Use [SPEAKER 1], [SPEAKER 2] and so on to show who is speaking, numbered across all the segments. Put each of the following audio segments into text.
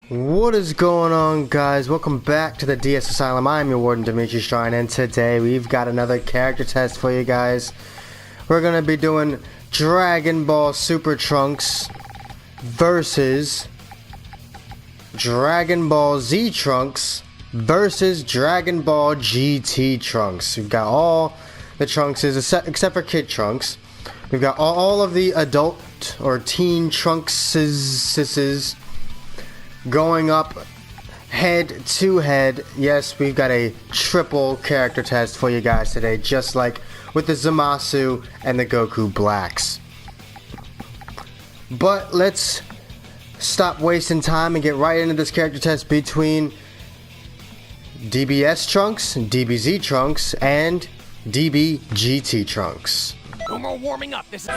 [SPEAKER 1] What is going on, guys? Welcome back to the DS Asylum. I'm your warden, Dimitri Shrine, and today we've got another character test for you guys. We're gonna be doing Dragon Ball Super Trunks versus Dragon Ball Z Trunks versus Dragon Ball GT Trunks. We've got all the Trunkses except for Kid Trunks. We've got all of the adult or teen Trunkses going up head to head. Yes, we've got a triple character test for you guys today, just like with the Zamasu and the Goku Blacks. But let's stop wasting time and get right into this character test between DBS Trunks, DBZ Trunks, and DBGT Trunks.
[SPEAKER 2] No more warming up. This is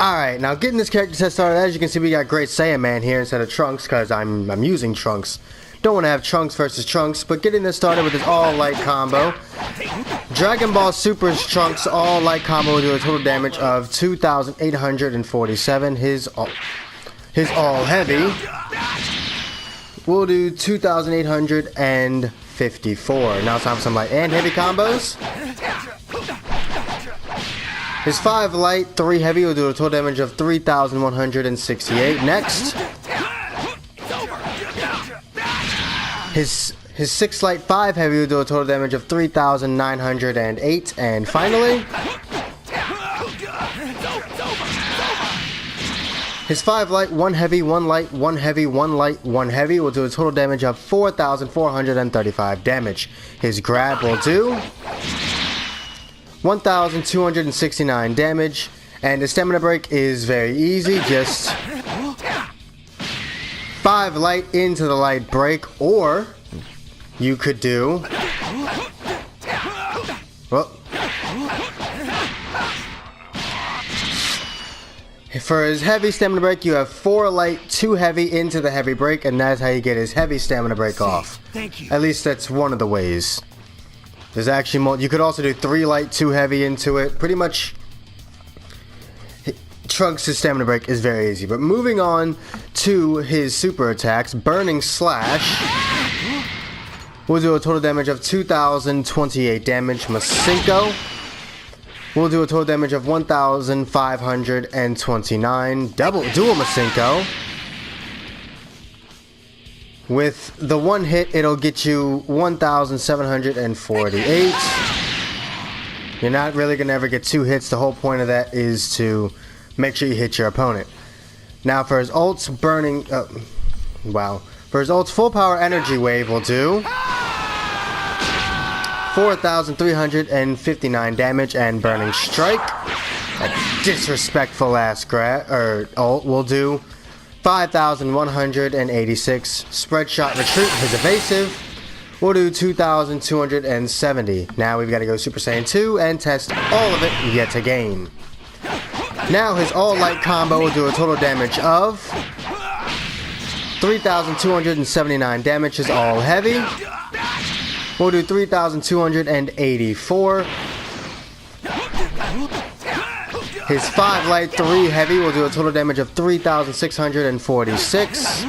[SPEAKER 1] Alright, now getting this character test started, as you can see we got Great Saiyan Man here instead of Trunks, because I'm using Trunks. Don't want to have Trunks versus Trunks, but getting this started with his all-light combo. Dragon Ball Super's Trunks all-light combo will do a total damage of 2,847. His all-heavy will do 2,854. Now it's time for some light and heavy combos. His 5 light, 3 heavy will do a total damage of 3,168. Next, his 6 light, 5 heavy will do a total damage of 3,908. And finally, his 5 light, 1 heavy, 1 light, 1 heavy, 1 light, 1 heavy will do a total damage of 4,435 damage. His grab will do 1,269 damage, and the stamina break is very easy. Just 5 light into the light break, or you could do, well, for his heavy stamina break, you have 4 light, 2 heavy into the heavy break, and that's how you get his heavy stamina break off.
[SPEAKER 2] Thank you.
[SPEAKER 1] At least that's one of the ways. There's actually more. You could also do 3 light, 2 heavy into it. Pretty much, Trunks' stamina break is very easy. But moving on to his super attacks, Burning Slash will do a total damage of 2,028 damage. Masenko will do a total damage of 1,529. Dual Masenko. With the one hit, it'll get you 1,748. You're not really going to ever get 2 hits. The whole point of that is to make sure you hit your opponent. Now for his ult's For his ult's full power energy wave will do 4,359 damage, and Burning Strike, a disrespectful ass ult, will do 5,186. Spread Shot Retreat, his evasive, will do 2,270. Now we've got to go Super Saiyan 2 and test all of it yet again. Now his all light combo will do a total damage of 3,279 damage. His all heavy will do 3,284. His 5 light, 3 heavy will do a total damage of 3,646.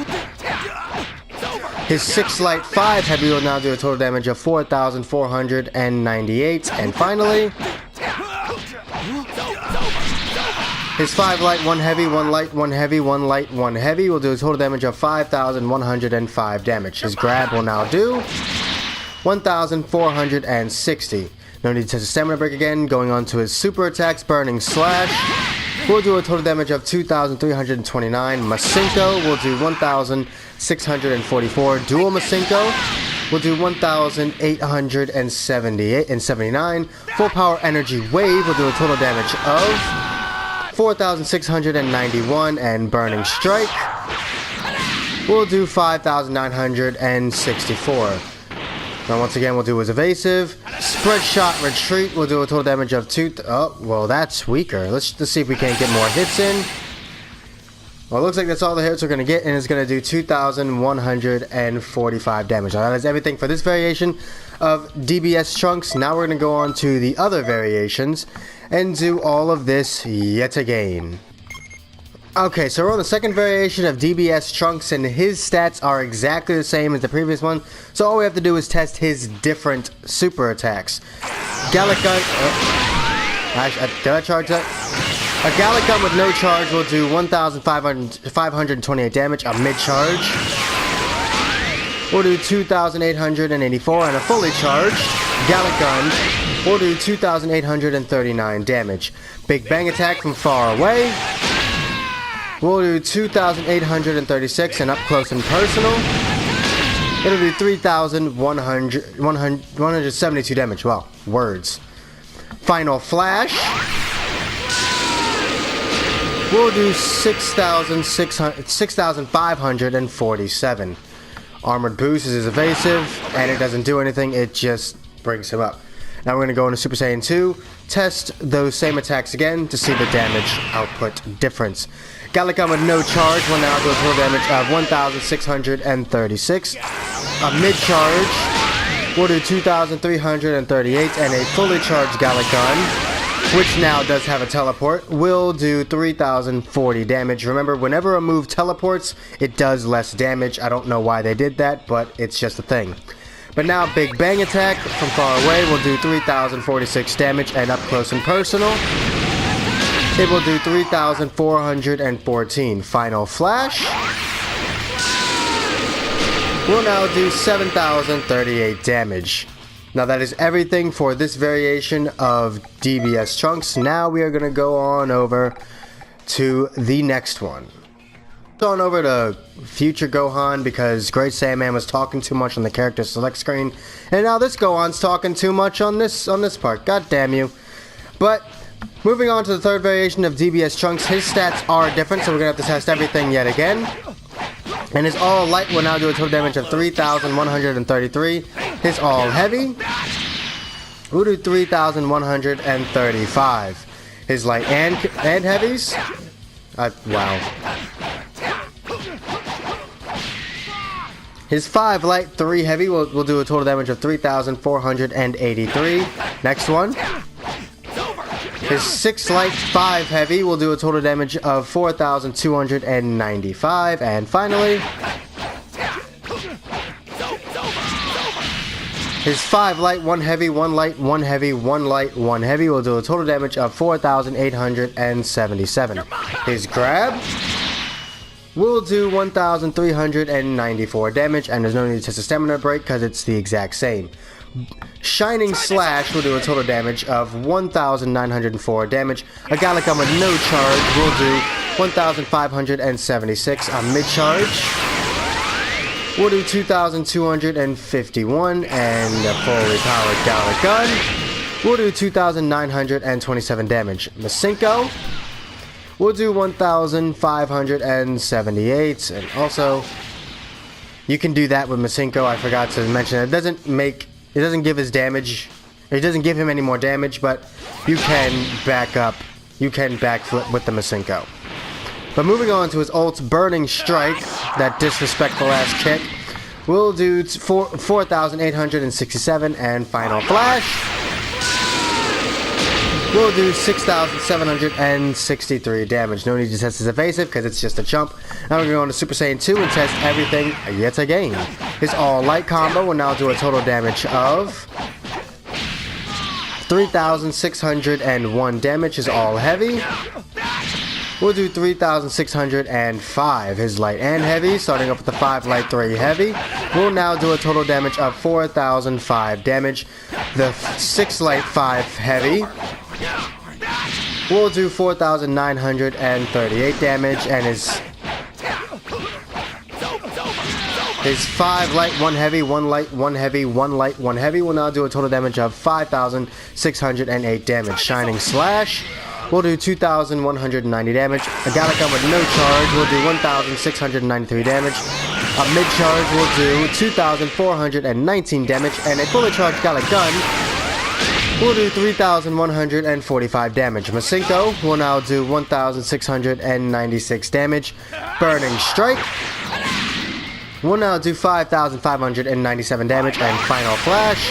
[SPEAKER 1] His 6 light, 5 heavy will now do a total damage of 4,498. And finally, his 5 light, 1 heavy, 1 light, 1 heavy, 1 light, 1 heavy will do a total damage of 5,105 damage. His grab will now do 1,460. No need to test a stamina break again. Going on to his super attacks, Burning Slash will do a total damage of 2,329. Masenko will do 1,644. Dual Masenko We'll do 1,878 and 79. Full power energy wave will do a total damage of 4,691, and burning strike we'll do 5,964. Now once again we'll do his evasive. Spread shot retreat will do a total damage of 2. Oh, well that's weaker. Let's see if we can't get more hits in. Well, it looks like that's all the hits we're going to get, and it's going to do 2,145 damage. Now, that is everything for this variation of DBS Trunks. Now we're going to go on to the other variations and do all of this yet again. Okay, so we're on the second variation of DBS Trunks, and his stats are exactly the same as the previous one. So all we have to do is test his different super attacks. Gallic Gun... did I charge that? A Gallic Gun with no charge will do 1,528 damage, a mid-charge. We'll do 2,884, and a fully charged Gallic Gun will do 2,839 damage. Big Bang Attack from far away we'll do 2,836, and up close and personal it'll do 3,172 damage. Wow, words. Final Flash we'll do 6,547. Armored Boost is evasive, and it doesn't do anything, it just brings him up. Now we're going to go into Super Saiyan 2, test those same attacks again to see the damage output difference. Gallic Gun with no charge will now do a total damage of 1,636. A mid-charge will do 2,338, and a fully charged Gallic Gun, which now does have a teleport, will do 3,040 damage. Remember, whenever a move teleports, it does less damage. I don't know why they did that, but it's just a thing. But now Big Bang Attack from far away will do 3,046 damage, and up close and personal it will do 3,414. Final Flash will now do 7,038 damage. Now that is everything for this variation of DBS Trunks. Now we are going to go on over to the next one. On over to Future Gohan because Great Saiyaman was talking too much on the character select screen, and now this Gohan's talking too much on this part. God damn you. But moving on to the third variation of DBS Trunks, his stats are different, so we're going to have to test everything yet again. And his all light will now do a total damage of 3,133. His all heavy will do 3,135. His light and heavies, wow. His 5 light, 3 heavy will do a total damage of 3,483. Next one. His 6 light, 5 heavy will do a total damage of 4,295. And finally, his 5 light, 1 heavy, 1 light, 1 heavy, 1 light, 1 heavy will do a total damage of 4,877. His grab will do 1,394 damage, and there's no need to test a stamina break because it's the exact same. Shining Slash will do a total damage of 1,904 damage. A Gallic Gun with no charge will do 1,576. A mid-charge will do 2,251, and a fully powered Gallic Gun will do 2,927 damage. Masenko will do 1,578, and also you can do that with Masenko. I forgot to mention it doesn't give his damage. It doesn't give him any more damage, but you can backflip with the Masenko. But moving on to his ult's Burning Strike, that disrespectful ass kick, will do 4,867, and Final Flash will do 6,763 damage. No need to test his evasive because it's just a jump. Now we're going to go on to Super Saiyan 2 and test everything yet again. His all light combo will now do a total damage of 3,601 damage. His all heavy will do 3,605. His light and heavy, starting up with the 5 light, 3 heavy, will now do a total damage of 4,005 damage. The 6 light, 5 heavy will do 4,938 damage, and His 5 light, 1 heavy, 1 light, 1 heavy, 1 light, 1 heavy will now do a total damage of 5,608 damage. Shining Slash will do 2,190 damage. A Gallic Gun with no charge will do 1,693 damage. A mid-charge will do 2,419 damage. And a fully charged Gallic Gun will do 3,145 damage. Masenko will now do 1,696 damage. Burning Strike will now do 5,597 damage. And Final Flash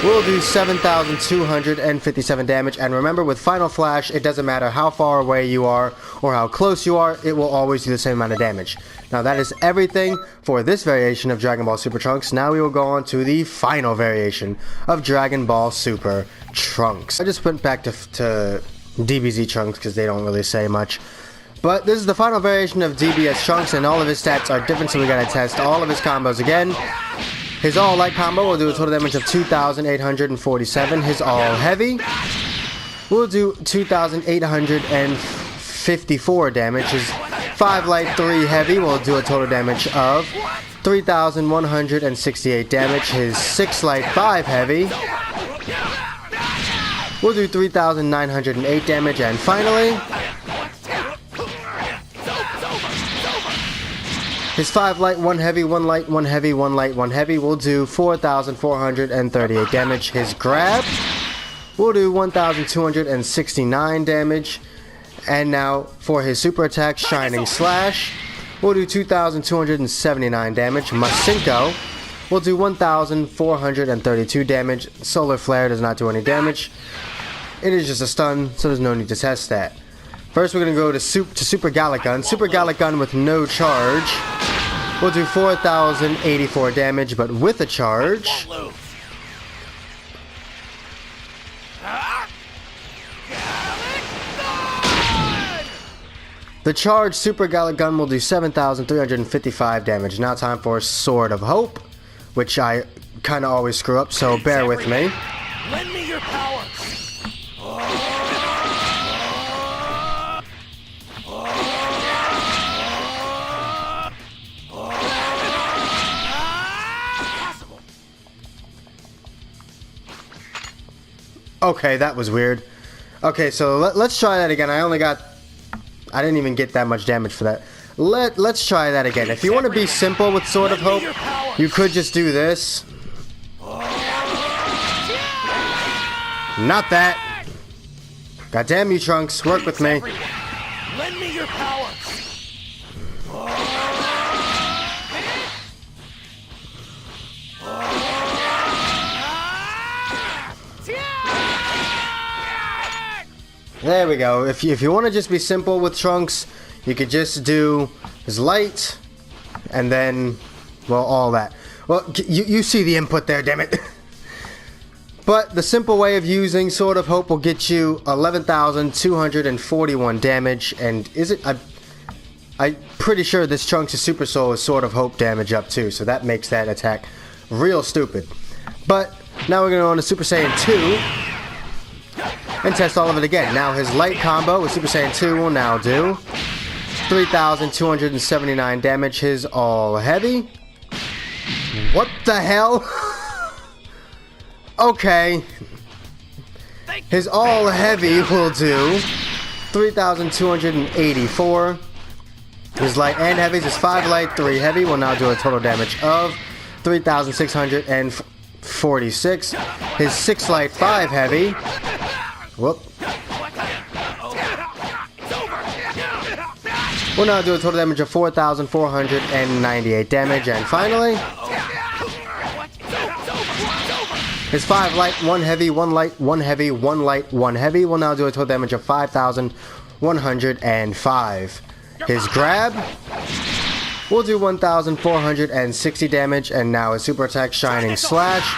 [SPEAKER 1] will do 7,257 damage. And remember, with Final Flash, it doesn't matter how far away you are or how close you are, it will always do the same amount of damage. Now that is everything for this variation of Dragon Ball Super Trunks. Now we will go on to the final variation of Dragon Ball Super Trunks. I just went back to DBZ Trunks because they don't really say much. But this is the final variation of DBS Trunks, and all of his stats are different, so we gotta test all of his combos again. His all light combo will do a total damage of 2,847. His all heavy will do 2,854 damage. His 5 light, 3 heavy will do a total damage of 3,168 damage. His 6 light, 5 heavy will do 3,908 damage. And finally, his 5 light, 1 heavy, 1 light, 1 heavy, 1 light, 1 heavy will do 4,438 damage. His grab will do 1,269 damage. And now for his super attack, Shining Slash will do 2,279 damage. Masenko will do 1,432 damage. Solar Flare does not do any damage. It is just a stun, so there's no need to test that. First, we're going to go to Super Gallic Gun. Super Gallic Gun with no charge will do 4,084 damage, but with a charge, the charged Super Gallic Gun will do 7,355 damage. Now time for Sword of Hope, which I kind of always screw up, so bear with me.
[SPEAKER 2] Lend me your power.
[SPEAKER 1] Okay, that was weird. Okay, so let's try that again. I didn't even get that much damage for that. Let's try that again. If you want to be simple with Sword of Hope, you could just do this. Not that. God damn you, Trunks. Work with me.
[SPEAKER 2] Lend me your power.
[SPEAKER 1] There we go. If you want to just be simple with Trunks, you could just do his light, and then, well, all that. Well, you see the input there, damn it. But the simple way of using Sword of Hope will get you 11,241 damage, and I'm pretty sure this Trunks' Super Soul is Sword of Hope damage up too, so that makes that attack real stupid. But now we're going to go on to Super Saiyan 2. And test all of it again. Now his light combo with Super Saiyan 2 will now do 3,279 damage. His all heavy. What the hell? Okay. His all heavy will do 3,284. His light and heavy, his 5 light, 3 heavy will now do a total damage of 3,646. His 6 light, 5 heavy. Whoop. We'll now do a total damage of 4,498 damage. And finally, his 5 light, 1 heavy, 1 light, 1 heavy, 1 light, 1 heavy will now do a total damage of 5,105. His grab will do 1,460 damage. And now his super attack, Shining Slash,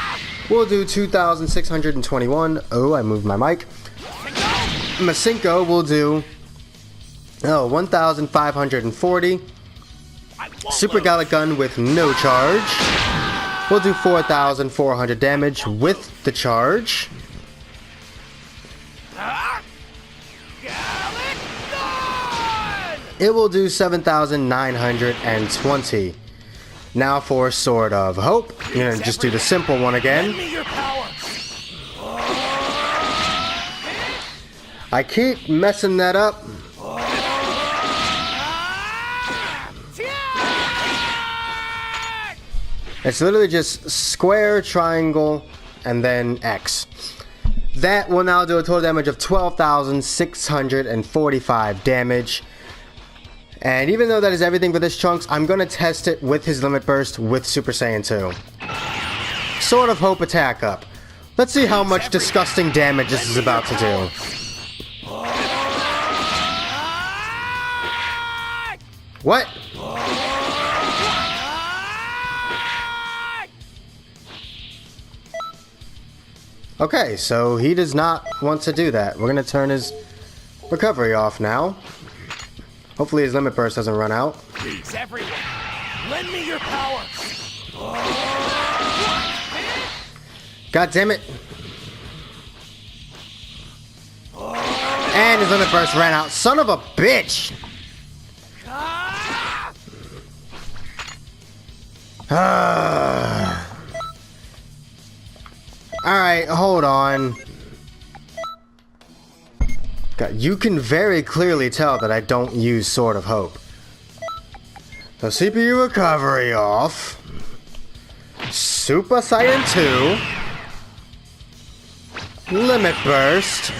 [SPEAKER 1] will do 2,621. Oh, I moved my mic. Masenko will do 1,540. Super Gallic Gun with no charge will do 4,400 damage with the charge. it will do 7,920. Now for Sword of Hope. You're gonna just do the simple one again.
[SPEAKER 2] Lend me your power.
[SPEAKER 1] I keep messing that up. It's literally just square, triangle, and then X. That will now do a total damage of 12,645 damage. And even though that is everything for this Trunks, I'm going to test it with his Limit Burst with Super Saiyan 2. Sword of Hope attack up. Let's see how much disgusting damage this is about to do. What? Okay, so he does not want to do that. We're going to turn his recovery off now. Hopefully his Limit Burst doesn't run out.
[SPEAKER 2] Please, everyone, lend me your power.
[SPEAKER 1] God damn it. And his Limit Burst ran out. Son of a bitch! Alright, hold on. God, you can very clearly tell that I don't use Sword of Hope. So CPU recovery off. Super Saiyan 2. Limit Burst.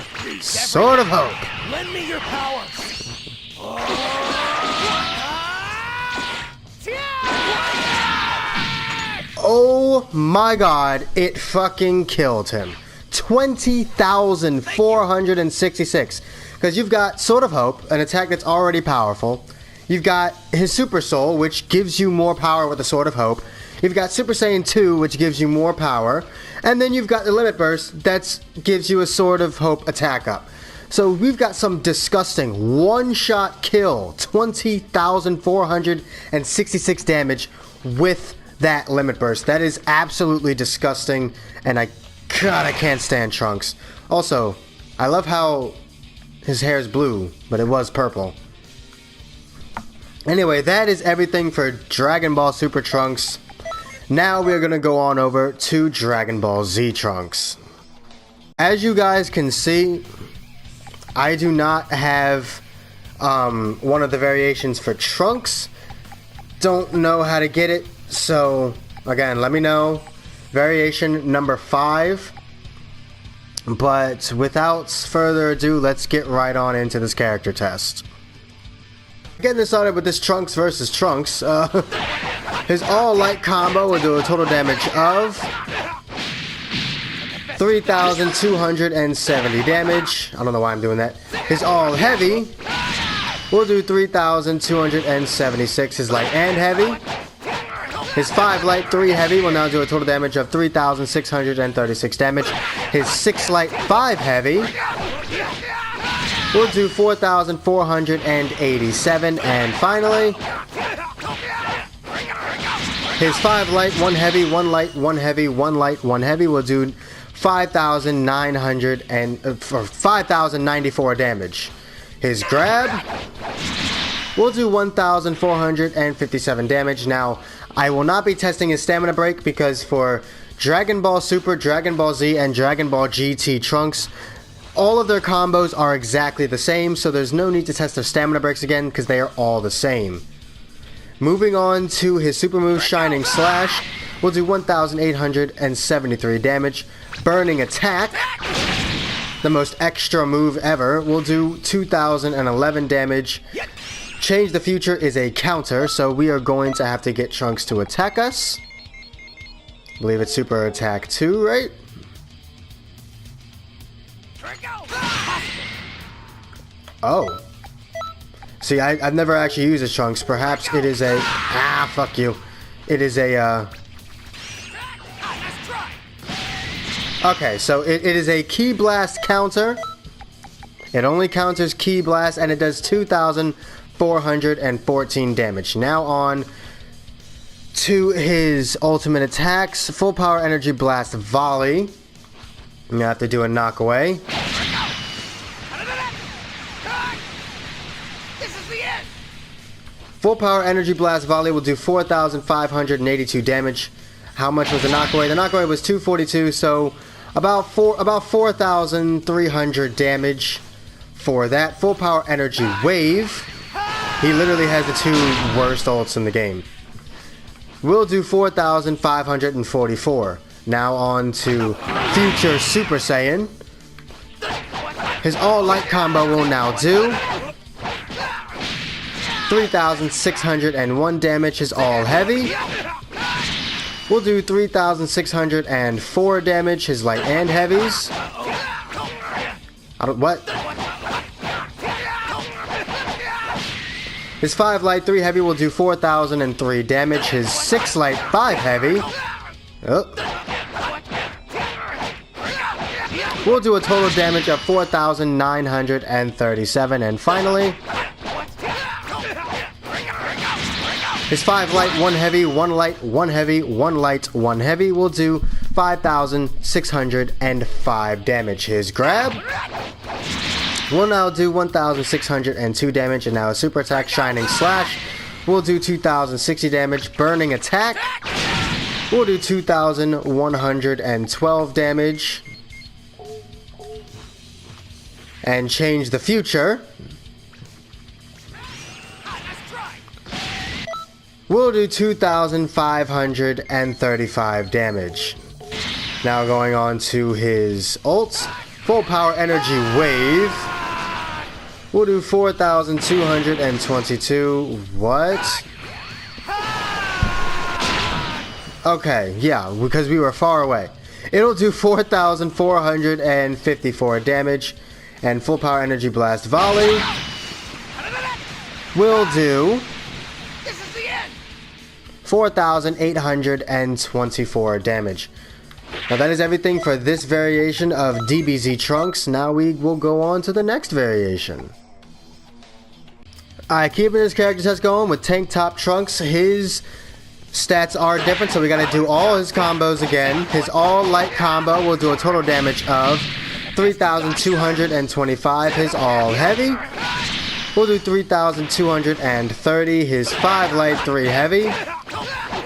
[SPEAKER 1] Sword of Hope.
[SPEAKER 2] Lend me your power.
[SPEAKER 1] Oh my god, it fucking killed him. 20,466. Because you've got Sword of Hope, an attack that's already powerful. You've got his Super Soul, which gives you more power with the Sword of Hope. You've got Super Saiyan 2, which gives you more power. And then you've got the Limit Burst, that gives you a Sword of Hope attack up. So we've got some disgusting one-shot kill. 20,466 damage with that Limit Burst. That is absolutely disgusting, and I can't stand Trunks. Also, I love how his hair is blue, but it was purple. Anyway, that is everything for Dragon Ball Super Trunks. Now we're gonna go on over to Dragon Ball Z Trunks. As you guys can see, I do not have one of the variations for Trunks. Don't know how to get it. So, again, let me know. Variation number 5. But without further ado, let's get right on into this character test. Getting this started with this Trunks versus Trunks. His all-light combo will do a total damage of 3,270 damage. I don't know why I'm doing that. His all-heavy will do 3,276. His light and heavy. His 5 light, 3 heavy will now do a total damage of 3,636 damage. His 6 light, 5 heavy will do 4,487. And finally, his 5 light, 1 heavy, 1 light, 1 heavy, 1 light, 1 heavy will do 5,094 damage. His grab will do 1,457 damage. Now, I will not be testing his stamina break because for Dragon Ball Super, Dragon Ball Z, and Dragon Ball GT Trunks, all of their combos are exactly the same, so there's no need to test their stamina breaks again because they are all the same. Moving on to his super move, Shining Slash, will do 1,873 damage. Burning Attack, the most extra move ever, will do 2,011 damage. Change the Future is a counter, so we are going to have to get Trunks to attack us. I believe it's Super Attack 2, right? Oh. See, I've never actually used a Trunks. Perhaps it is a... Ah, fuck you. It is a, Okay, so it is a Ki Blast counter. It only counters Ki Blast, and it does 2,414 damage. Now on to his ultimate attacks. Full Power Energy Blast Volley. I'm gonna have to do a knockaway.
[SPEAKER 2] This is the end.
[SPEAKER 1] Full power energy blast volley will do 4,582 damage. How much was the knockaway? The knockaway was 242, so about 4,300 damage for that. Full power energy wave. He literally has the two worst ults in the game. We'll do 4,544. Now on to Future Super Saiyan. His all light combo will now do 3,601 damage. His all heavy will do 3,604 damage. His light and heavies. What? His 5 light, 3 heavy will do 4,003 damage. His 6 light, 5 heavy. We'll do a total damage of 4,937. And finally, his 5 light, 1 heavy, 1 light, 1 heavy, 1 light, 1 heavy will do 5,605 damage. His grab will now do 1,602 damage, and now a super attack, Shining Slash, will do 2,060 damage. Burning attack will do 2,112 damage. And Change the Future will do 2,535 damage. Now going on to his ults. Full power energy wave will do 4,222. What? Okay, yeah, because we were far away. It'll do 4,454 damage. And full power energy blast volley will do 4,824 damage. Now that is everything for this variation of DBZ Trunks. Now we will go on to the next variation. Alright, keeping his character test going with Tank Top Trunks. His stats are different, so we gotta do all his combos again. His all light combo will do a total damage of 3,225. His all heavy will do 3,230. His 5 light, 3 heavy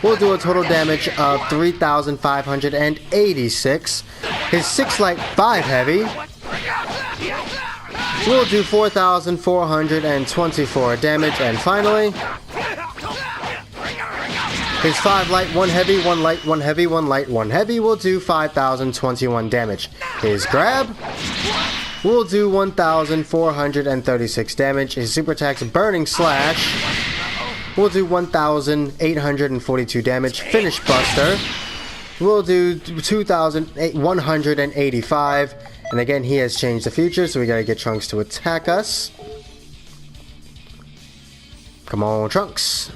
[SPEAKER 1] will do a total damage of 3,586. His 6 light, 5 heavy will do 4,424 damage. And finally, his 5 light, 1 heavy, 1 light, 1 heavy, 1 light, 1 heavy will do 5,021 damage. His grab will do 1,436 damage. His super attack's Burning Slash will do 1,842 damage. Finish Buster will do 2,185. And again, he has changed the future, so we gotta get Trunks to attack us. Come on, Trunks.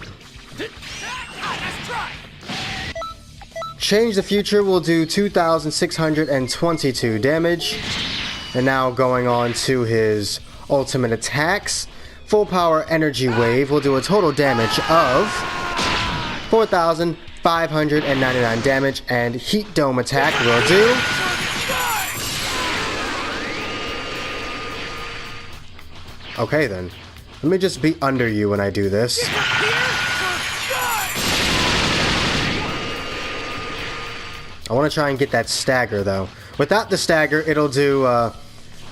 [SPEAKER 1] Change the Future will do 2,622 damage. And now going on to his ultimate attacks. Full power energy wave will do a total damage of 4,599 damage. And heat dome attack will do 'Okay then. Let me just be under you when I do this. I want to try and get that stagger though. Without the stagger, it'll do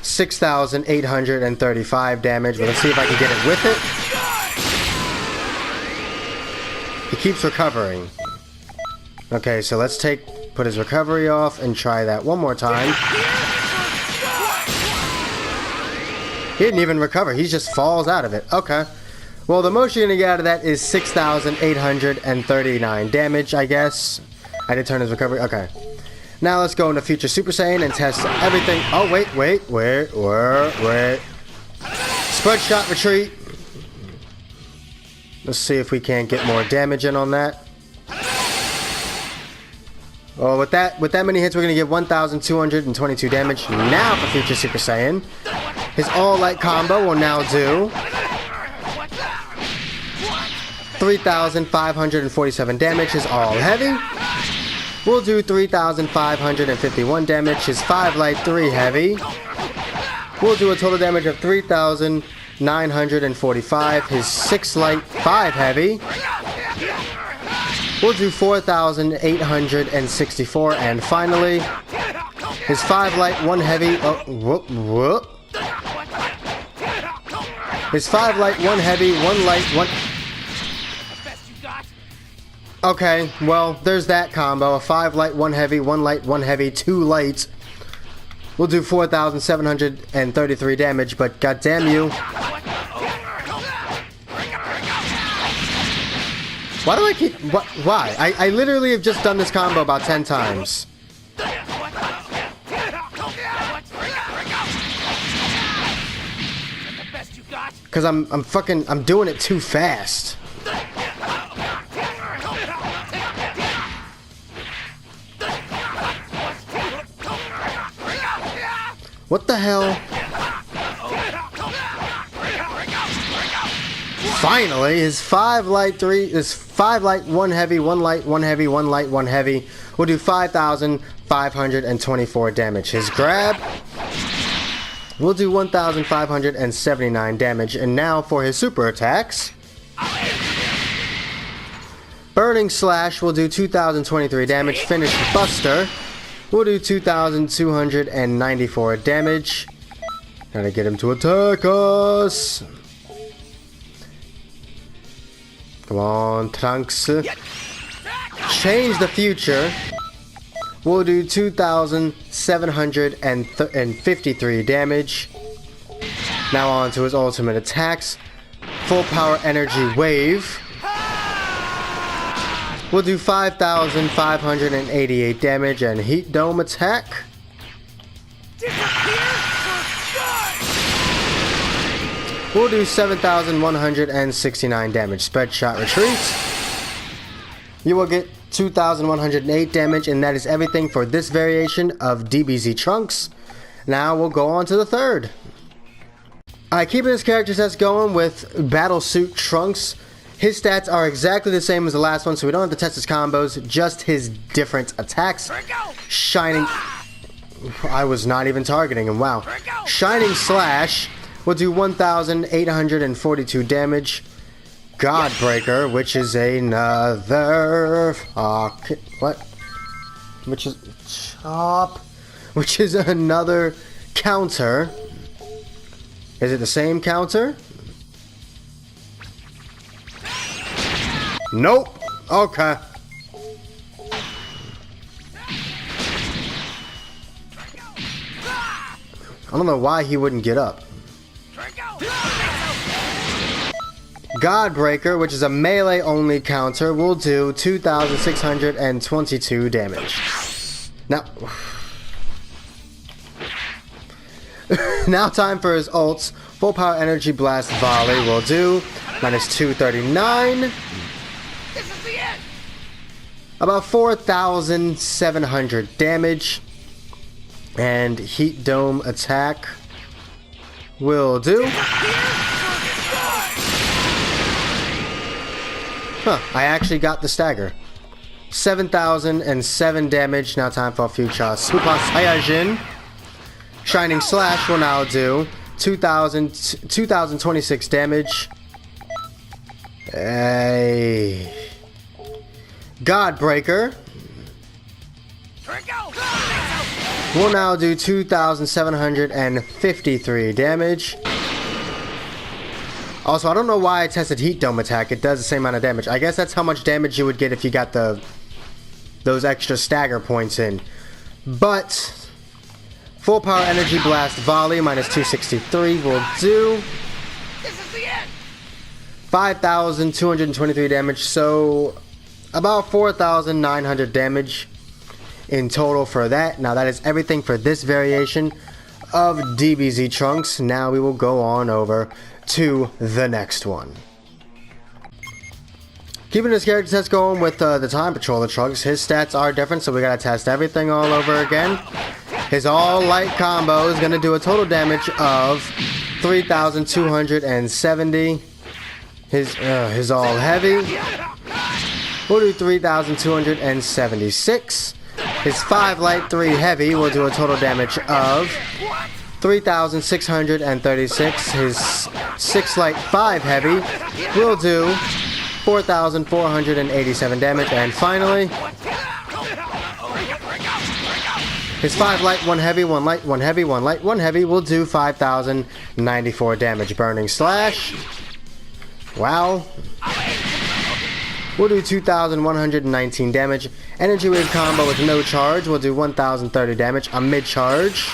[SPEAKER 1] 6,835 damage, but let's see if I can get it with it. He keeps recovering. Okay, so let's put his recovery off and try that one more time. He didn't even recover, he just falls out of it. Okay. Well, the most you're gonna get out of that is 6,839 damage, I guess. I did turn his recovery. Okay. Now let's go into Future Super Saiyan and test everything. Oh, wait. Spread shot retreat. Let's see if we can't get more damage in on that. Oh, with that many hits, we're going to get 1,222 damage. Now for Future Super Saiyan. His all light combo will now do 3,547 damage. His all heavy will do 3,551 damage. His 5 light, 3 heavy will do a total damage of 3,000 945. His 6 light, 5 heavy. We'll do 4,864. And finally, his 5 light, 1 heavy. Oh, whoop, whoop. His 5 light, 1 heavy, 1 light, 1. Okay, well, there's that combo. A 5 light, 1 heavy, 1 light, 1 heavy, 2 lights. We'll do 4,733 damage, but goddamn you. Why do I keep... Why? I literally have just done this combo about 10 times. Because I'm doing it too fast. What the hell? Finally, his 5 light, 1 heavy, 1 light, 1 heavy, 1 light, 1 heavy. We'll do 5,524 damage. His grab, we'll do 1,579 damage. And now for his super attacks. Burning Slash will do 2,023 damage. Finish Buster, we'll do 2,294 damage. Gotta get him to attack us. Come on, Trunks. Change the Future. We'll do 2,753 damage. Now on to his ultimate attacks. Full Power Energy Wave. We'll do 5,588 damage and Heat Dome attack. We'll do 7,169 damage. Spread Shot Retreat. You will get 2,108 damage, and that is everything for this variation of DBZ Trunks. Now we'll go on to the third. Alright, keeping his character sets going with Battle Suit Trunks. His stats are exactly the same as the last one, so we don't have to test his combos, just his different attacks. Shining... I was not even targeting him, wow. Shining Slash will do 1,842 damage. Godbreaker, which is another... what? Which is... Chop. Which is another counter. Is it the same counter? Nope. Okay. I don't know why he wouldn't get up. Godbreaker, which is a melee only counter, will do 2,622 damage. Now, now time for his ults. Full Power Energy Blast Volley will do minus 239.
[SPEAKER 2] This is the end.
[SPEAKER 1] About 4,700 damage. And Heat Dome attack will do. Huh, I actually got the stagger. 7,007 damage. Now time for Future Super Saiyajin. Shining Slash will now do 2,026 damage. Hey. Godbreaker will now do 2,753 damage. Also, I don't know why I tested Heat Dome attack. It does the same amount of damage. I guess that's how much damage you would get if you got those extra stagger points in. But Full Power Energy Blast Volley minus 263 will do 5,223 damage. So about 4,900 damage in total for that. Now that is everything for this variation of DBZ Trunks. Now we will go on over to the next one. Keeping his character sets going with the Time Patroller Trunks. His stats are different, so we gotta test everything all over again. His all light combo is gonna do a total damage of 3,270. His all heavy will do 3,276. His 5 light, 3 heavy will do a total damage of 3,636. His 6 light 5 heavy will do 4,487 damage. And finally, his 5 light, 1 heavy, 1 light, 1 heavy, 1 light, 1 heavy will do 5,094 damage. Burning Slash. Wow. We'll do 2,119 damage. Energy Wave combo with no charge will do 1,030 damage. A mid-charge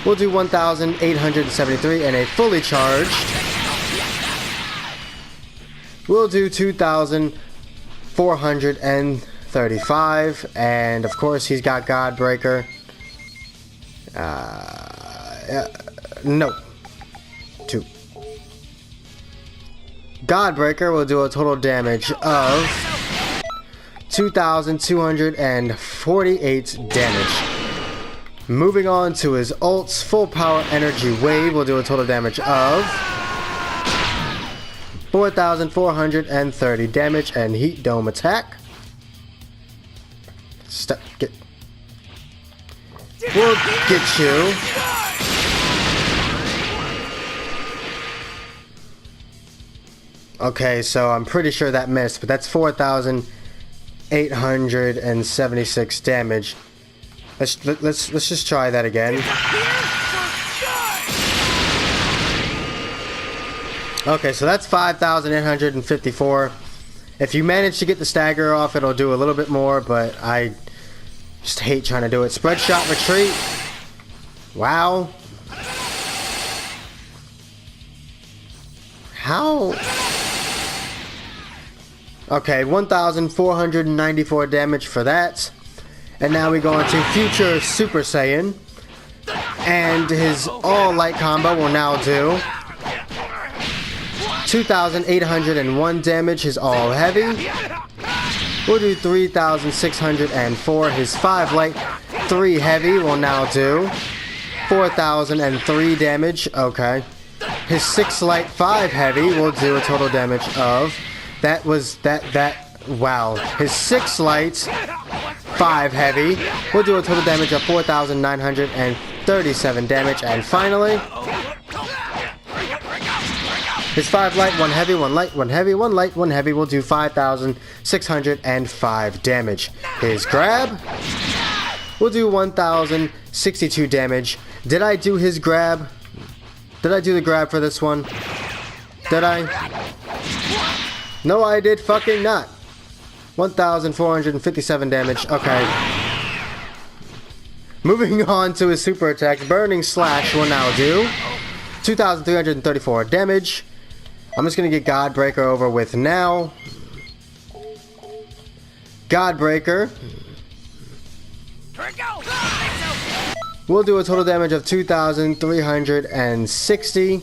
[SPEAKER 1] we'll do 1,873, and a fully charged we'll do 2,435. And of course, he's got Godbreaker. No. 2. Godbreaker will do a total damage of 2,248 damage. Moving on to his ults, Full Power Energy Wave will do a total damage of 4,430 damage, and Heat Dome Attack. We'll get you. Okay, so I'm pretty sure that missed, but that's 4,876 damage. Let's just try that again. Okay, so that's 5,854. If you manage to get the stagger off, it'll do a little bit more, but I just hate trying to do it. Spread Shot Retreat. Wow. How? Okay, 1,494 damage for that. And now we go into Future Super Saiyan. And his all light combo will now do 2,801 damage. His all heavy will do 3,604. His 5 light, 3 heavy will now do 4,003 damage. Okay. His 6 light, 5 heavy will do a total damage of wow. His 6 light, 5 heavy will do a total damage of 4,937 damage. And finally, his 5 light, 1 heavy, 1 light, 1 heavy, 1 light, 1 heavy will do 5,605 damage. His grab will do 1,062 damage. Did I do his grab? Did I do the grab for this one? Did I? No, I did fucking not. 1,457 damage. Okay. Moving on to his super attacks. Burning Slash will now do 2,334 damage. I'm just going to get Godbreaker over with now. Godbreaker will do a total damage of 2,360.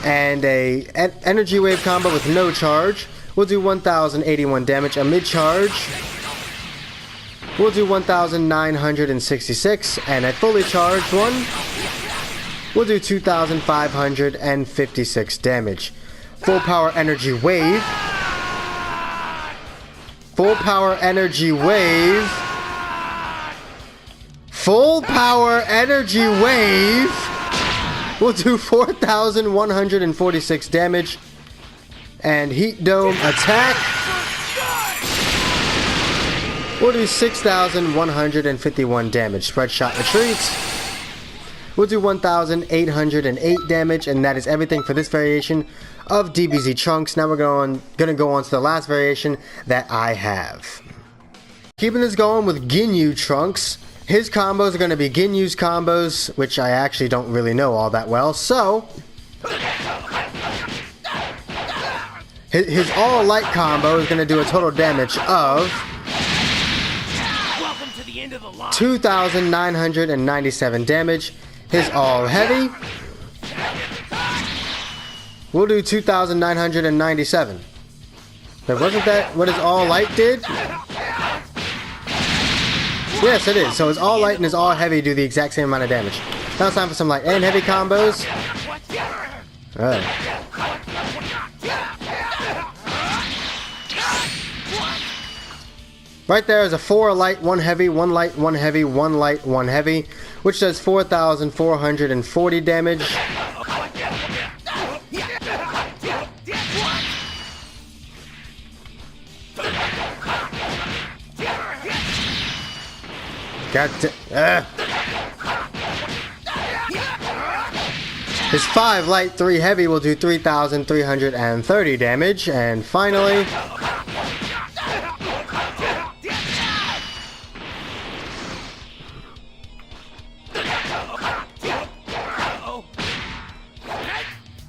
[SPEAKER 1] And a Energy Wave combo with no charge will do 1,081 damage. A mid-charge will do 1,966. And a fully charged one will do 2,556 damage. Full Power Energy Wave. Full Power Energy Wave. Full Power Energy Wave will do 4,146 damage. And Heat Dome Attack will do 6,151 damage. Spread Shot Retreats will do 1,808 damage. And that is everything for this variation of DBZ Trunks. Now we're gonna go on to the last variation that I have. Keeping this going with Ginyu Trunks. His combos are going to be Ginyu's combos, which I actually don't really know all that well. So, his all light combo is going to do a total damage of 2,997 damage. His all heavy will do 2,997. But wasn't that what his all light did? Yes, it is. So his all light and his all heavy do the exact same amount of damage. Now it's time for some light and heavy combos. Alright. Right there is a 4 light, 1 heavy, 1 light, 1 heavy, 1 light, 1 heavy, which does 4,440 damage. His 5 light, 3 heavy will do 3,330 damage, and finally,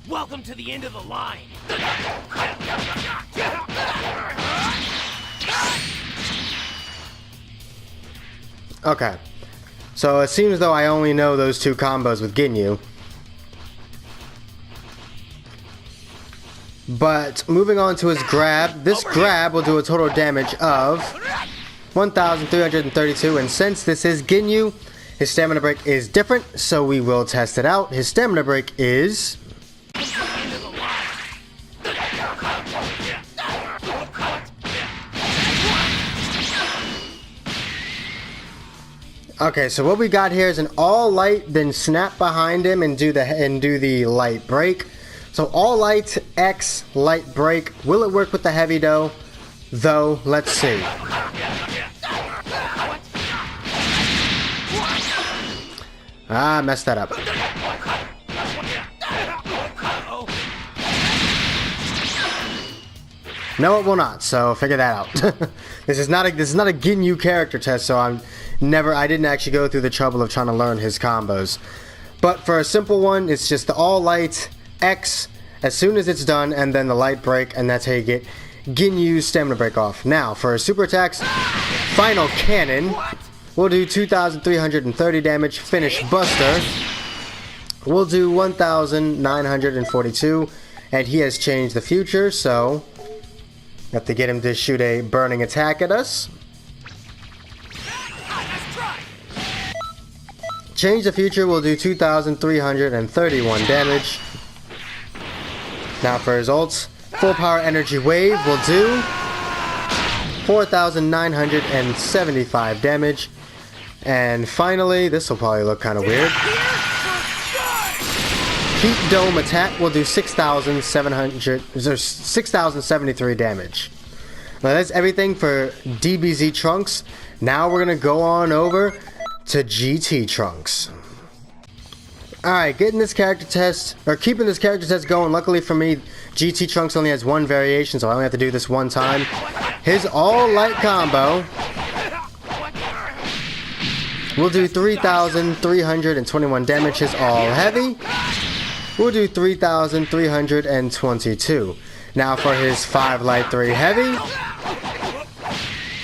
[SPEAKER 2] welcome to the end of the line.
[SPEAKER 1] okay. So it seems though I only know those 2 combos with Ginyu. But moving on to his grab, this grab will do a total damage of 1,332, and since this is Ginyu, his stamina break is different, so we will test it out. His stamina break is... Okay, so what we got here is an all light, then snap behind him and do the light break. So all light X light break. Will it work with the heavy though? Let's see. Ah, messed that up. No, it will not. So figure that out. This is not a Ginyu character test, so I didn't actually go through the trouble of trying to learn his combos. But for a simple one, it's just the all light X as soon as it's done, and then the light break, and that's how you get Ginyu's stamina break off. Now for his super attacks, final cannon will do 2,330 damage. Finish buster will do 1,942, and he has changed the future, so have to get him to shoot a burning attack at us. Change the future will do 2,331 damage. Now for his ults, full power energy wave will do 4,975 damage. And finally, this will probably look kind of weird. Heat dome attack will do 6,073 damage. Now that's everything for DBZ Trunks. Now we're gonna go on over to GT Trunks. Alright, keeping this character test going. Luckily for me, GT Trunks only has 1 variation, so I only have to do this 1 time. His all light combo will do 3,321 damage. His all heavy will do 3,322. Now for his 5 light 3 heavy.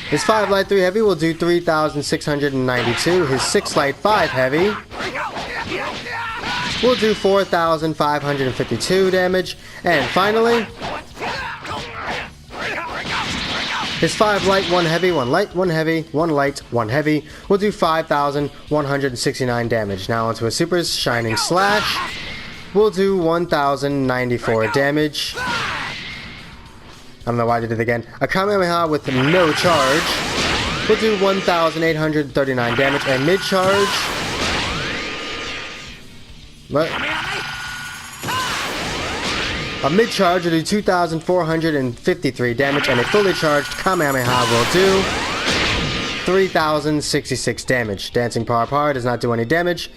[SPEAKER 1] His 5 light 3 heavy will do 3,692. His 6 light 5 heavy will do 4,552 damage. And finally, his 5 light 1 heavy, 1 light 1 heavy, 1 light 1 heavy will do 5,169 damage. Now onto his supers, Shining Slash will do 1,094 damage. I don't know why I did it again. A Kamehameha with no charge will do 1,839 damage, and mid-charge... What? A mid-charge will do 2,453 damage, and a fully charged Kamehameha will do 3,066 damage. Dancing Par does not do any damage.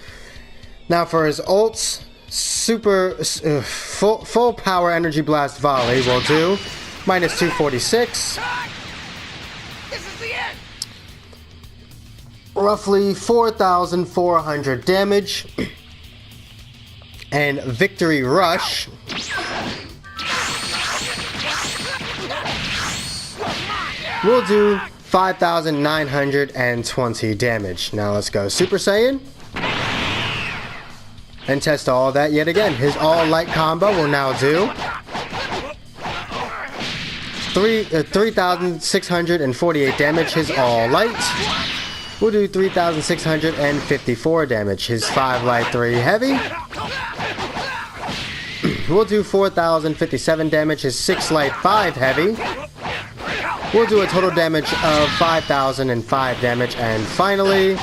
[SPEAKER 1] Now for his ults, full power energy blast volley will do minus 246.
[SPEAKER 2] This is the end.
[SPEAKER 1] Roughly 4,400 damage. And Victory Rush will do 5,920 damage. Now let's go Super Saiyan and test all of that yet again. His all light combo will now do 3,648 damage. His all light will do 3,654 damage. His 5 light 3 heavy will do 4,057 damage. His 6 light 5 heavy We'll do a total damage of 5,005 damage. And finally,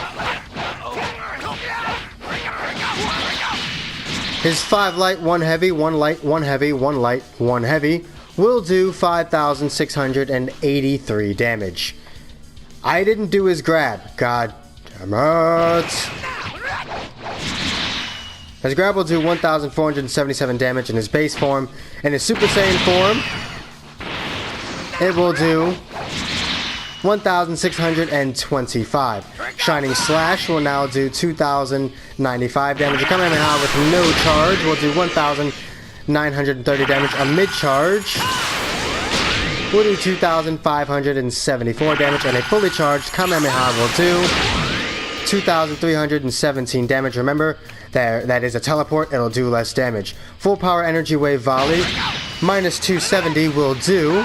[SPEAKER 1] his 5 light, 1 heavy, 1 light, 1 heavy, 1 light, 1 heavy will do 5,683 damage. I didn't do his grab. God damn it. His grab will do 1,477 damage in his base form. In his Super Saiyan form, it will do 1,625. Shining Slash will now do 2,095 damage. A Kamehameha with no charge will do 1,930 damage. A mid-charge will do 2,574 damage. And a fully charged Kamehameha will do 2,317 damage. Remember, that is a teleport. It'll do less damage. Full power energy wave volley minus 270 will do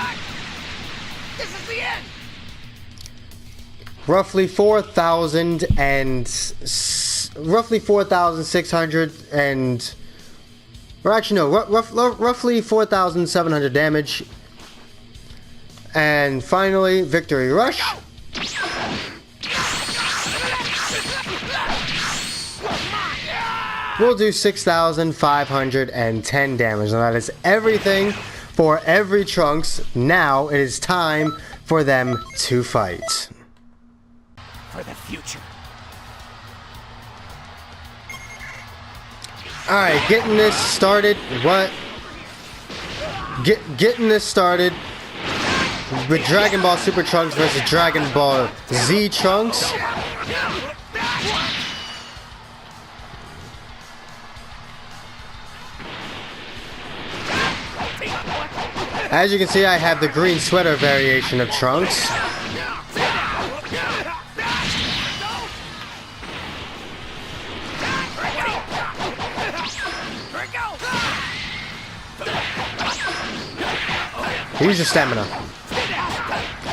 [SPEAKER 1] roughly 4,600 and, or actually no, roughly 4,700 damage. And finally, Victory Rush. We'll do 6,510 damage. And that is everything for every Trunks. Now it is time for them to fight.
[SPEAKER 2] For the future.
[SPEAKER 1] Alright, getting this started. What? Getting this started with Dragon Ball Super Trunks versus Dragon Ball Z Trunks. As you can see, I have the green sweater variation of Trunks. Use your stamina.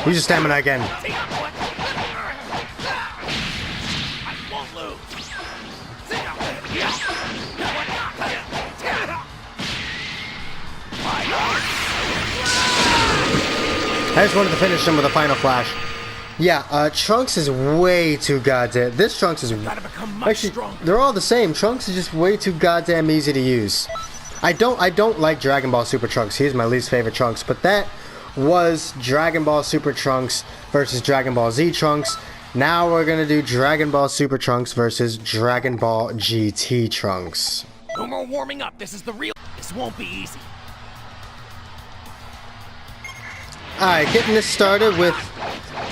[SPEAKER 1] Use your stamina again. I just wanted to finish him with a final flash. Yeah, Trunks is way too goddamn. This Trunks is actually, they're all the same. Trunks is just way too goddamn easy to use. I don't like Dragon Ball Super Trunks. He's my least favorite Trunks, but that was Dragon Ball Super Trunks versus Dragon Ball Z Trunks. Now we're gonna do Dragon Ball Super Trunks versus Dragon Ball GT Trunks.
[SPEAKER 2] No more warming up. This is the real. This won't be easy.
[SPEAKER 1] Alright, getting this started with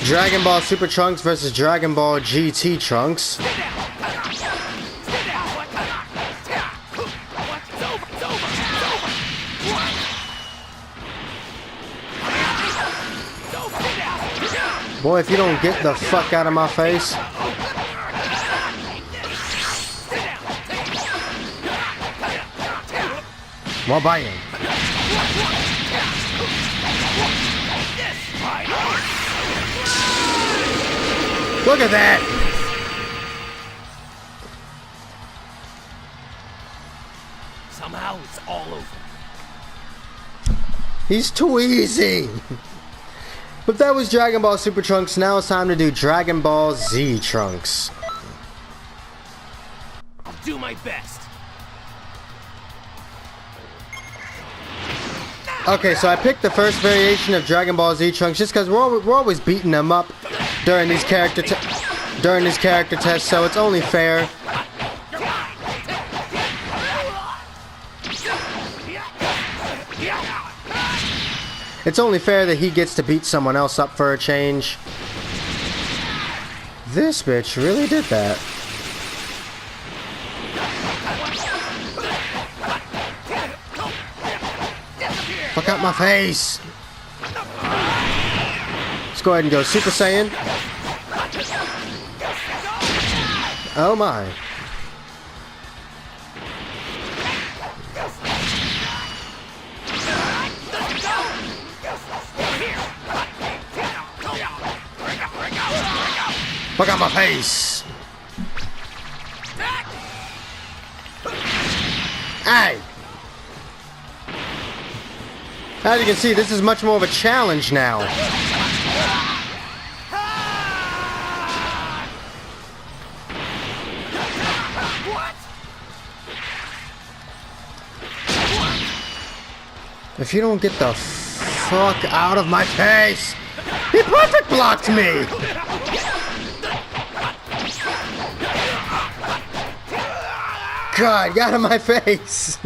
[SPEAKER 1] Dragon Ball Super Trunks versus Dragon Ball GT Trunks. Boy, if you don't get the fuck out of my face. Well, bye. Look at that!
[SPEAKER 2] Somehow it's all over.
[SPEAKER 1] He's too easy! But that was Dragon Ball Super Trunks. Now it's time to do Dragon Ball Z Trunks.
[SPEAKER 2] I'll do my best.
[SPEAKER 1] Okay, so I picked the first variation of Dragon Ball Z Trunks just because we're always beating them up during these character tests, so it's only fair. It's only fair that he gets to beat someone else up for a change. This bitch really did that. Fuck out my face! Let's go ahead and go Super Saiyan. Oh my. Fuck out my face! Hey! As you can see, this is much more of a challenge now.
[SPEAKER 2] What?
[SPEAKER 1] If you don't get the fuck out of my face! He perfect blocked me! God, get out of my face!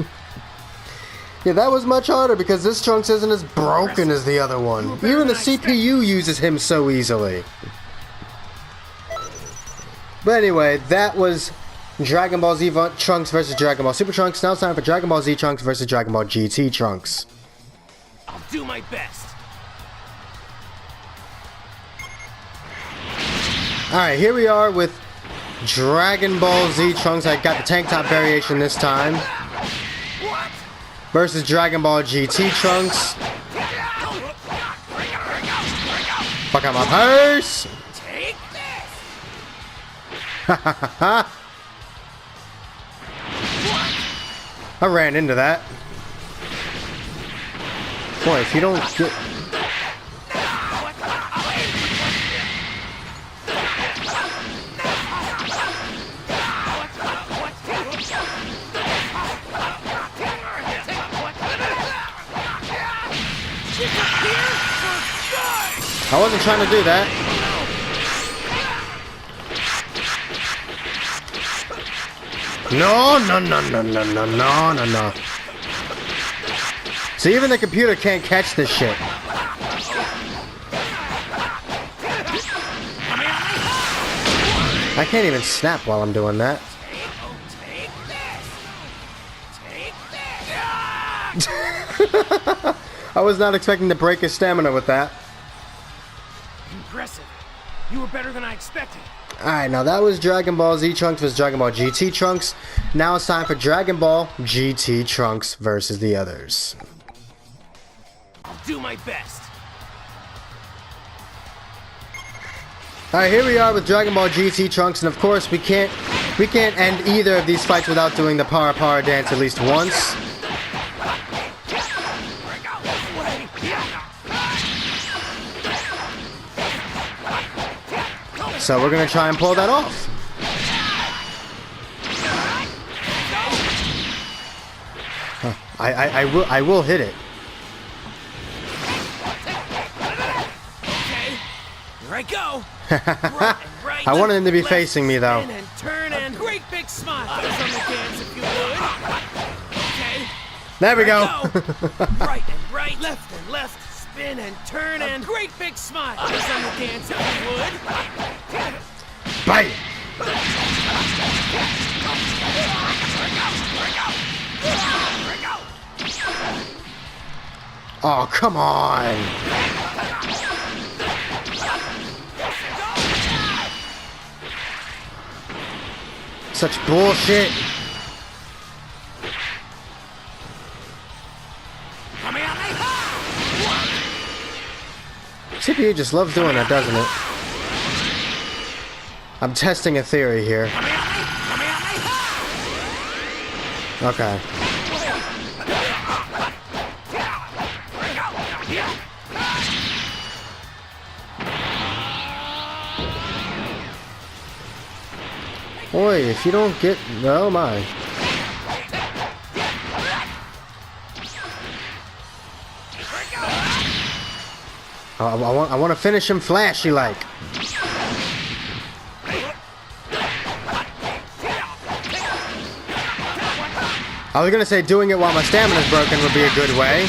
[SPEAKER 1] Yeah, that was much harder because this Trunks isn't as broken as the other one. Even the CPU uses him so easily. But anyway, that was Dragon Ball Z Trunks versus Dragon Ball Super Trunks. Now it's time for Dragon Ball Z Trunks versus Dragon Ball GT Trunks.
[SPEAKER 2] I'll do my best.
[SPEAKER 1] Alright, here we are with Dragon Ball Z Trunks. I got the tank top variation this time.
[SPEAKER 2] What?
[SPEAKER 1] Versus Dragon Ball GT Trunks. Fuck out my purse!
[SPEAKER 2] Take this.
[SPEAKER 1] I ran into that. Boy, if you don't get... I wasn't trying to do that. No. So even the computer can't catch this shit. I can't even snap while I'm doing that. I was not expecting to break his stamina with that.
[SPEAKER 2] Impressive. You were better than I expected.
[SPEAKER 1] Alright, now that was Dragon Ball Z Trunks versus Dragon Ball GT Trunks. Now it's time for Dragon Ball GT Trunks versus the others.
[SPEAKER 2] I'll do my best.
[SPEAKER 1] Alright, here we are with Dragon Ball GT Trunks, and of course we can't end either of these fights without doing the power dance at least once. So we're gonna try and pull that off. Huh. I will hit it.
[SPEAKER 2] Okay, here I go. Right,
[SPEAKER 1] I wanted him to be
[SPEAKER 2] left,
[SPEAKER 1] facing me though.
[SPEAKER 2] spin and turn and great big smile. Eyes on the dance if you would. Okay.
[SPEAKER 1] There we go.
[SPEAKER 2] Right and right, left and left, spin and turn and great big smile. Eyes on the dance if you would.
[SPEAKER 1] Bite. Oh, come on. Such bullshit. CPU just loves doing that, doesn't it? I'm testing a theory here. Okay. Boy, if you don't get... Oh my. I want to finish him flashy like. I was gonna say doing it while my stamina's broken would be a good way.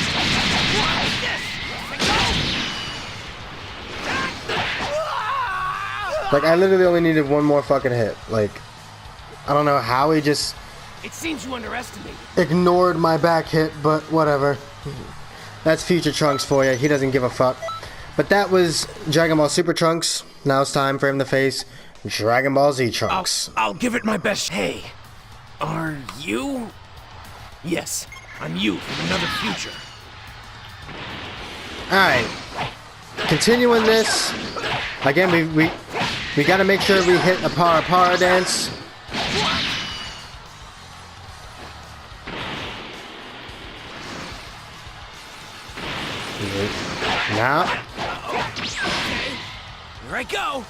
[SPEAKER 1] Like, I literally only needed one more fucking hit. Like, I don't know how he just...
[SPEAKER 2] It seems you underestimated.
[SPEAKER 1] ignored my back hit, but whatever. That's future Trunks for you. He doesn't give a fuck. But that was Dragon Ball Super Trunks. Now it's time for him to face Dragon Ball Z Trunks.
[SPEAKER 2] I'll give it my best. Hey, are you? Yes, I'm you from another future.
[SPEAKER 1] Alright. Continuing this. Again, we gotta make sure we hit a power dance. Now.
[SPEAKER 2] Here I go.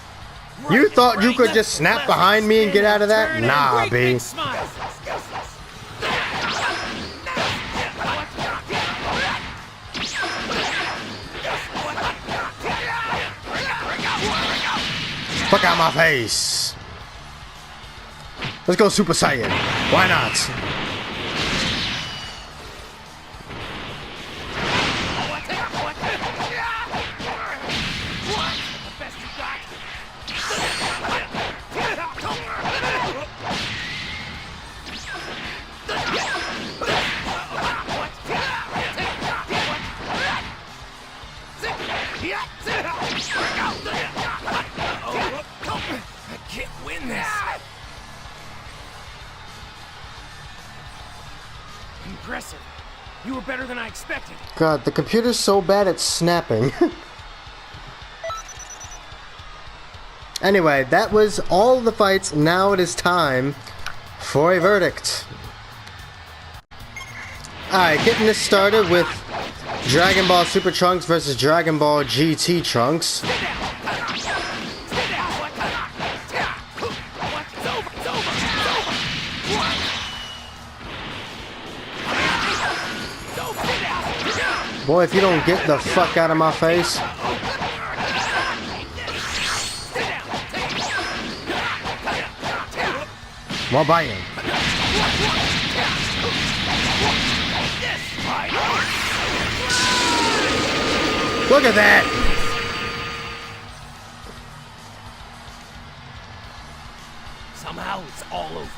[SPEAKER 1] You
[SPEAKER 2] Right,
[SPEAKER 1] thought you
[SPEAKER 2] right,
[SPEAKER 1] could
[SPEAKER 2] left,
[SPEAKER 1] just snap
[SPEAKER 2] left,
[SPEAKER 1] behind me and
[SPEAKER 2] spin
[SPEAKER 1] get out of that?
[SPEAKER 2] turn, and
[SPEAKER 1] Nah,
[SPEAKER 2] great
[SPEAKER 1] B.
[SPEAKER 2] big smile.
[SPEAKER 1] Fuck out my face. Let's go Super Saiyan. Why not?
[SPEAKER 2] I can't win this. Impressive. You were better than I expected.
[SPEAKER 1] God, the computer's so bad at snapping. Anyway, that was all the fights. Now it is time for a verdict. Alright, getting this started with Dragon Ball Super Trunks versus Dragon Ball GT Trunks. Boy, if you don't get the fuck out of my face. Well, bam. Look at that!
[SPEAKER 2] Somehow it's all over.